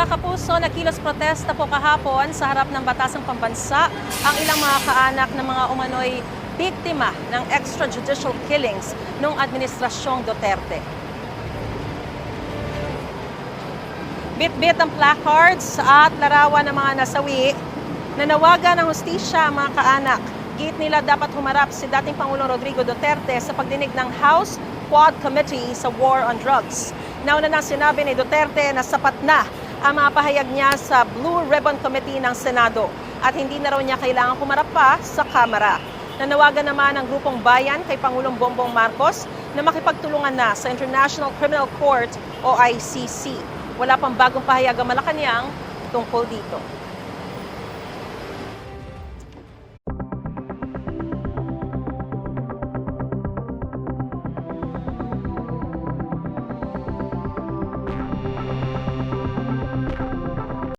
Mga kapuso, nagkilos protesta po kahapon sa harap ng Batasang Pambansa ang ilang mga kaanak ng mga umano'y biktima ng extrajudicial killings noong Administrasyong Duterte. Bit-bit ang placards at larawan ng mga nasawi. Nanawagan ng hustisya ang mga kaanak. Giit nila dapat humarap si dating Pangulong Rodrigo Duterte sa pagdinig ng House Quad Committee sa War on Drugs. Nauna nang sinabi ni Duterte na sapat na ang mga pahayag niya sa Blue Ribbon Committee ng Senado at hindi na raw niya kailangan humarap pa sa Kamara. Nanawagan naman ang Grupong Bayan kay Pangulong Bongbong Marcos na makipagtulungan na sa International Criminal Court o ICC. Wala pang bagong pahayag ang Malacanang tungkol dito.